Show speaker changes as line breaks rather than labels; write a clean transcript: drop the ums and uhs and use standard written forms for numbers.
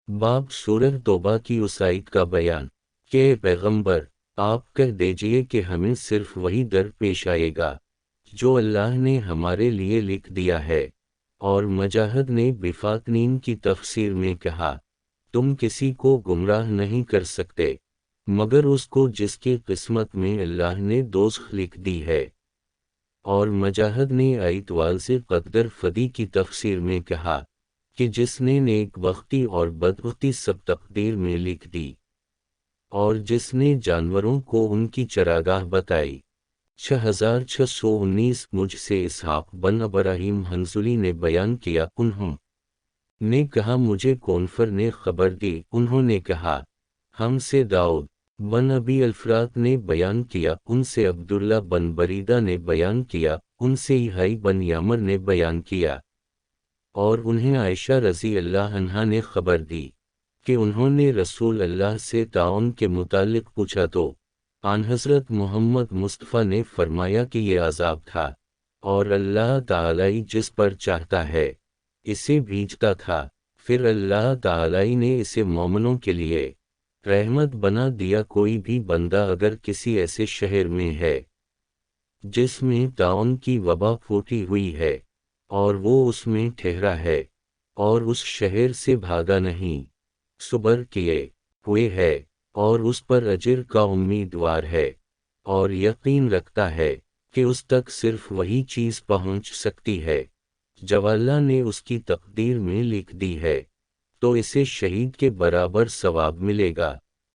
باب سورہ توبہ کی اس آیت کا بیان کہ اے پیغمبر آپ کہہ دیجئے کہ ہمیں صرف وہی در پیش آئے گا جو اللہ نے ہمارے لیے لکھ دیا ہے۔ اور مجاہد نے بفاقنین کی تفسیر میں کہا تم کسی کو گمراہ نہیں کر سکتے مگر اس کو جس کی قسمت میں اللہ نے دوزخ لکھ دی ہے۔ اور مجاہد نے آیت واضح قدر فدی کی تفسیر میں کہا کہ جس نے نیک بختی اور بدبختی سب تقدیر میں لکھ دی، اور جس نے جانوروں کو ان کی چراگاہ بتائی۔ 6619 مجھ سے اسحاق بن ابراہیم حنظلی نے بیان کیا، انہوں نے کہا مجھے کونفر نے خبر دی، انہوں نے کہا ہم سے داؤد بن ابی الفرات نے بیان کیا، ان سے عبداللہ بن بریدہ نے بیان کیا، ان سے یحییٰ بن یامر نے بیان کیا، اور انہیں عائشہ رضی اللہ عنہا نے خبر دی کہ انہوں نے رسول اللہ سے طاعون کے متعلق پوچھا تو آن حضرت محمد مصطفیٰ نے فرمایا کہ یہ عذاب تھا، اور اللہ تعالی جس پر چاہتا ہے اسے بھیجتا تھا، پھر اللہ تعالی نے اسے مومنوں کے لیے رحمت بنا دیا۔ کوئی بھی بندہ اگر کسی ایسے شہر میں ہے جس میں طاعون کی وبا پھوٹی ہوئی ہے اور وہ اس میں ٹھہرا ہے اور اس شہر سے بھاگا نہیں، صبر کیے ہوئے ہے اور اس پر اجر کا امیدوار ہے، اور یقین رکھتا ہے کہ اس تک صرف وہی چیز پہنچ سکتی ہے جو اللہ نے اس کی تقدیر میں لکھ دی ہے، تو اسے شہید کے برابر ثواب ملے گا۔